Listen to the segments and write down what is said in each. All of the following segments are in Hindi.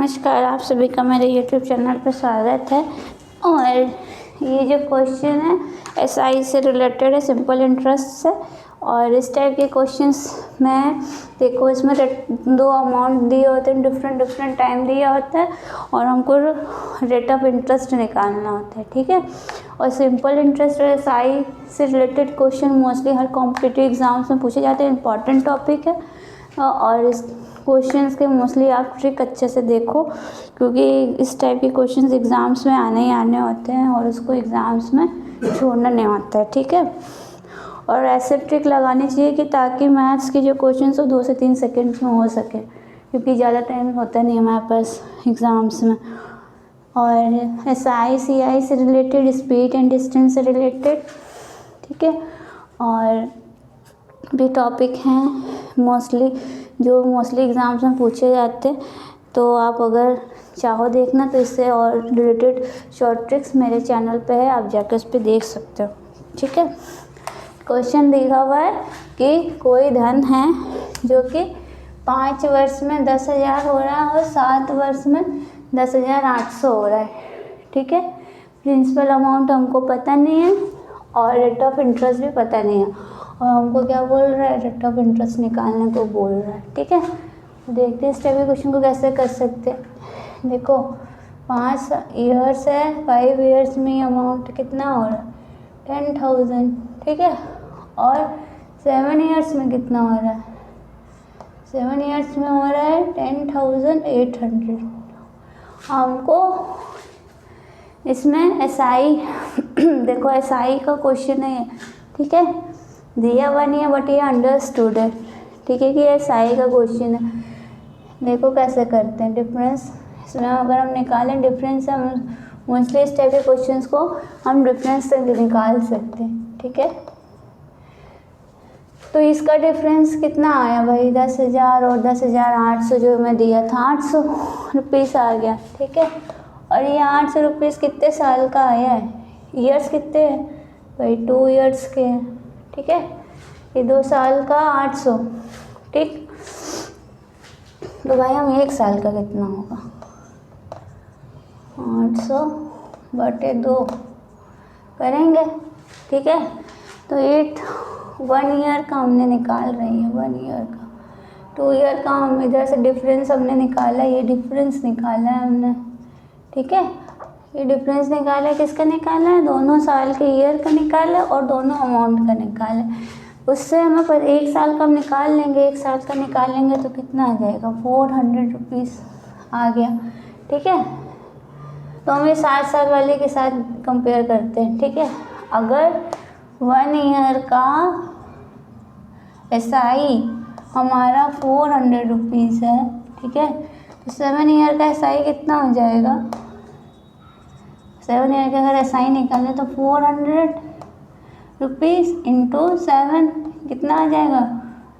नमस्कार, आप सभी का मेरे यूट्यूब चैनल पर स्वागत है। और ये जो क्वेश्चन है एसआई से रिलेटेड है, सिंपल इंटरेस्ट से। और इस टाइप के क्वेश्चंस में देखो, इसमें दो अमाउंट दिए होते हैं, डिफरेंट टाइम दिया होता है और हमको रेट ऑफ इंटरेस्ट निकालना होता है, ठीक है। और सिंपल इंटरेस्ट और एसआई से रिलेटेड क्वेश्चन मोस्टली हर कॉम्पिटिटिव एग्जाम्स में पूछे जाते हैं, इंपॉर्टेंट टॉपिक है। और इस क्वेश्चंस के मोस्टली आप ट्रिक अच्छे से देखो, क्योंकि इस टाइप के क्वेश्चंस एग्ज़ाम्स में आने ही आने होते हैं और उसको एग्ज़ाम्स में छोड़ना नहीं होता है, ठीक है। और ऐसे ट्रिक लगानी चाहिए कि ताकि मैथ्स के जो क्वेश्चंस हो 2 से 3 सेकंड्स में हो सके, क्योंकि ज़्यादा टाइम होता नहीं हमारे पास एग्ज़ाम्स में। और एसआई सीआई से रिलेटेड, स्पीड एंड डिस्टेंस से रिलेटेड, ठीक है। और भी टॉपिक हैं मोस्टली एग्ज़ाम्स में पूछे जाते हैं, तो आप अगर चाहो देखना तो इससे और रिलेटेड शॉर्ट ट्रिक्स मेरे चैनल पे है, आप जाकर उस पर देख सकते हो, ठीक है। क्वेश्चन दिया हुआ है कि कोई धन है जो कि 5 वर्ष में 10,000 हो रहा है और 7 वर्ष में 10,800 हो रहा है, ठीक है। प्रिंसिपल अमाउंट हमको पता नहीं है और रेट ऑफ इंटरेस्ट भी पता नहीं है, और हमको क्या बोल रहा है, रेट ऑफ इंटरेस्ट निकालने को बोल रहा है, ठीक है। देखते हैं इस टाइप के क्वेश्चन को कैसे कर सकते हैं। देखो 5 ईयर्स है, 5 ईयर्स में अमाउंट कितना हो रहा है 10,000, ठीक है। और 7 ईयर्स में कितना हो रहा है, 7 ईयर्स में हो रहा है 10,800। हमको इसमें एसआई देखो एसआई का क्वेश्चन है, ठीक है। दिया हुआ नहीं है बट ये अंडरस्टूड है, ठीक है, कि एसआई का क्वेश्चन है। देखो कैसे करते हैं डिफरेंस, इसमें अगर हम निकालें डिफरेंस, हम मोस्टली इस टाइप के क्वेश्चंस को हम डिफरेंस से निकाल सकते हैं, ठीक है। तो इसका डिफरेंस कितना आया भाई, 10,000 और 10,800 जो मैं दिया था 800 रुपीज़ आ गया, ठीक है। और ये 800 रुपीज़ कितने साल का आया है, ईयर्स कितने हैं भाई, 2 ईयर्स के हैं, ठीक है। ये 2 साल का 800, ठीक। तो भाई हम 1 साल का कितना होगा, 800/2 करेंगे, ठीक है। तो 1 ईयर का हमने निकाल रही है, 1 ईयर का, 2 ईयर का हम इधर से डिफरेंस हमने निकाला, ये डिफरेंस निकाला है हमने, ठीक है। ये डिफरेंस निकाला है, किसका निकाला है, दोनों साल के ईयर का निकाला है और दोनों अमाउंट का निकाला है। उससे हमें पर 1 साल का हम निकाल लेंगे, 1 साल का निकाल लेंगे तो कितना आ जाएगा, 400 रुपीज़ आ गया, ठीक है। तो हम ये 7 साल वाले के साथ कंपेयर करते हैं, ठीक है। अगर 1 ईयर का एसआई हमारा 400 रुपीज़ है, ठीक है, तो 7 ईयर का एसआई कितना हो जाएगा, 7 ईयर का अगर एसआई निकालें तो 400 रुपीज़ इंटू 7 कितना आ जाएगा,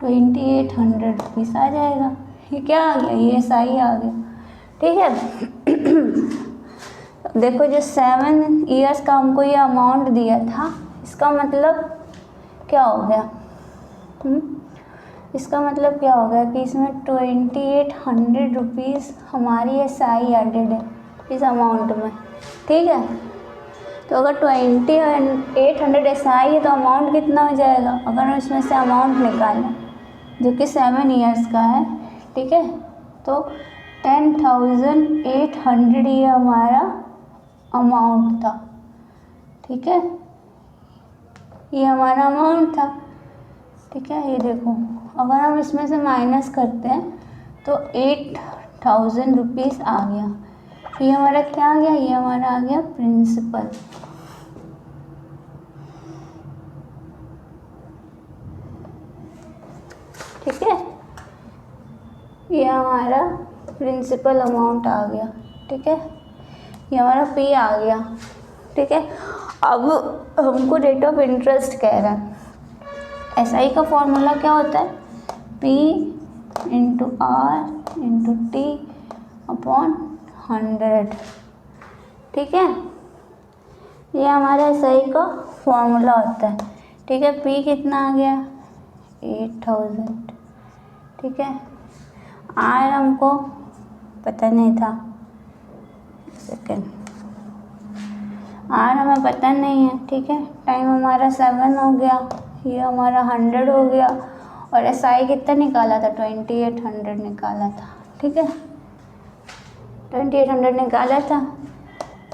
2,800 रुपीज़ आ जाएगा। ये क्या आ गया, ये एसआई आ गया, ठीक है। देखो जो 7 ईयर्स का हमको ये अमाउंट दिया था, इसका मतलब क्या हो गया, इसका मतलब क्या हो गया कि इसमें 2,800 रुपीज़ हमारी एसआई एडेड है इस अमाउंट में, ठीक है। तो अगर 2,800 एसआई है तो अमाउंट कितना हो जाएगा, अगर हम इसमें से अमाउंट निकालें जो कि 7 ईयर्स का है, ठीक है, तो 10,800 ये हमारा अमाउंट था, ठीक है, ये हमारा अमाउंट था, ठीक है। ये देखो अगर हम इसमें से माइनस करते हैं तो 8,000 रुपीज़ आ गया, तो ये हमारा क्या आ गया, ये हमारा आ गया प्रिंसिपल, ठीक है। ये हमारा प्रिंसिपल अमाउंट आ गया, ठीक है, ये हमारा पी आ गया, ठीक है। अब हमको रेट ऑफ इंटरेस्ट कह रहा है, एसआई का फॉर्मूला क्या होता है, P into R into T upon 100, ठीक है। ये हमारा एसआई का फॉर्मूला होता है, ठीक है। पी कितना आ गया 8,000, ठीक है। आर हमको पता नहीं था। सेकेंड आर हमें पता नहीं है, ठीक है। टाइम हमारा 7 हो गया, ये हमारा 100 हो गया, और एस आई कितना निकाला था, 2800 निकाला था, ठीक है। 2800 निकाला था।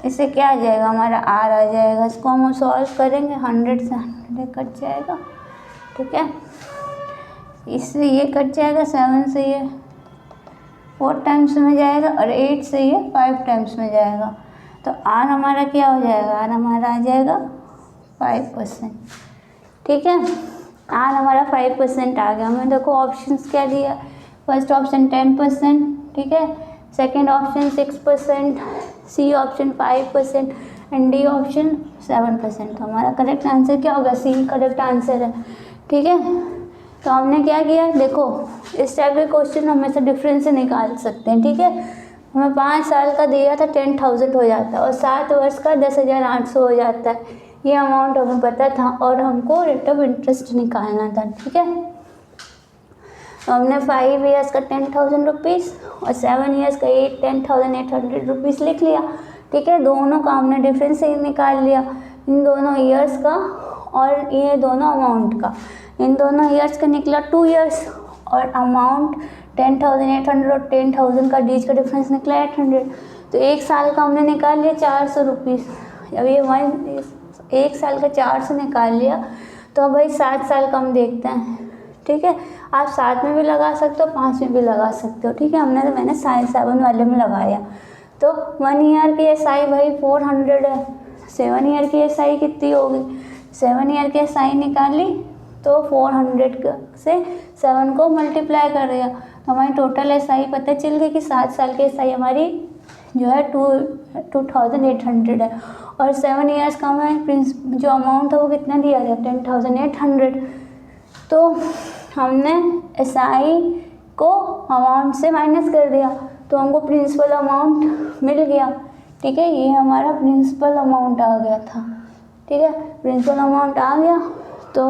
इससे क्या आ जाएगा, हमारा आर आ जाएगा। इसको हम सॉल्व करेंगे, 100 से 100 कट जाएगा, ठीक है। इससे ये कट जाएगा, 7 से ये 4 टाइम्स में जाएगा, और 8 से ये 5 टाइम्स में जाएगा। तो आर हमारा क्या हो जाएगा, आर हमारा आ जाएगा 5%, ठीक है। आर हमारा 5% आ गया। हमें देखो ऑप्शंस क्या दिया, फर्स्ट ऑप्शन 10%, ठीक है। Second option 6%, C option 5% and D option 7%। हमारा करेक्ट आंसर क्या होगा, सी करेक्ट आंसर है, ठीक है। तो हमने क्या किया, देखो इस टाइप के क्वेश्चन हम ऐसे डिफरेंस से निकाल सकते हैं, ठीक है। हमें 5 साल का दिया था 10,000 हो जाता है, और 7 वर्ष का 10,800 हो जाता है। ये अमाउंट हमें पता था, और हमको रेट ऑफ इंटरेस्ट निकालना था, ठीक है। तो हमने 5 ईयर्स का 10,000 रुपीज़ और 7 ईयर्स का 10,800 रुपीज़ लिख लिया, ठीक है। दोनों का हमने डिफरेंस ही निकाल लिया, इन दोनों ईयर्स का और ये दोनों अमाउंट का। इन दोनों ईयर्स का निकला 2 ईयर्स, और अमाउंट 10,800 और 10,000 का बीच का डिफरेंस निकला 800। तो 1 साल का हमने निकाल लिया 400 रुपीज़। अब ये 1 साल का 400 निकाल लिया, तो भाई 7 साल का हम देखते हैं, ठीक है। आप 7 में भी लगा सकते हो, 5 में भी लगा सकते हो, ठीक है। मैंने 7 वाले में लगाया। तो 1 ईयर की एस आई भाई 400 है, 7 ईयर की एस आई कितनी होगी, 7 ईयर की एस आई निकाली तो 400 से 7 को मल्टीप्लाई कर दिया, तो हमारी टोटल एस आई पता चल गई कि 7 साल की एस आई हमारी जो है 2,800 है, और 7 ईयर्स का हमें जो अमाउंट है वो कितना दिया गया, 10,800। तो हमने एस आई को अमाउंट से माइनस कर दिया, तो हमको प्रिंसिपल अमाउंट मिल गया, ठीक है। ये हमारा प्रिंसिपल अमाउंट आ गया था, ठीक है। प्रिंसिपल अमाउंट आ गया, तो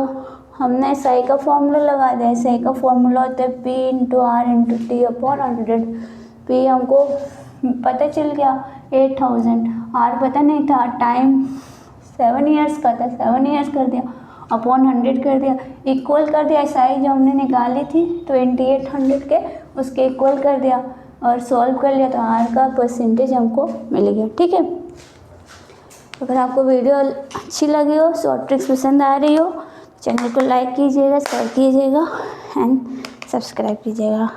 हमने एस आई का फॉर्मूला लगा दिया। एस आई का फॉर्मूला होता है P × R × T upon 100। P हमको पता चल गया 8,000, R पता नहीं था, टाइम 7 ईयर्स का था, 7 ईयर्स कर दिया, अपॉन 100 कर दिया, इक्वल कर दिया। एस आई जो हमने निकाली थी 2800 के, उसके इक्वल कर दिया और सॉल्व कर लिया, तो R का परसेंटेज हमको मिल गया, ठीक है। अगर आपको वीडियो अच्छी लगी हो, शॉर्ट ट्रिक्स पसंद आ रही हो, चैनल को लाइक कीजिएगा, शेयर कीजिएगा एंड सब्सक्राइब कीजिएगा।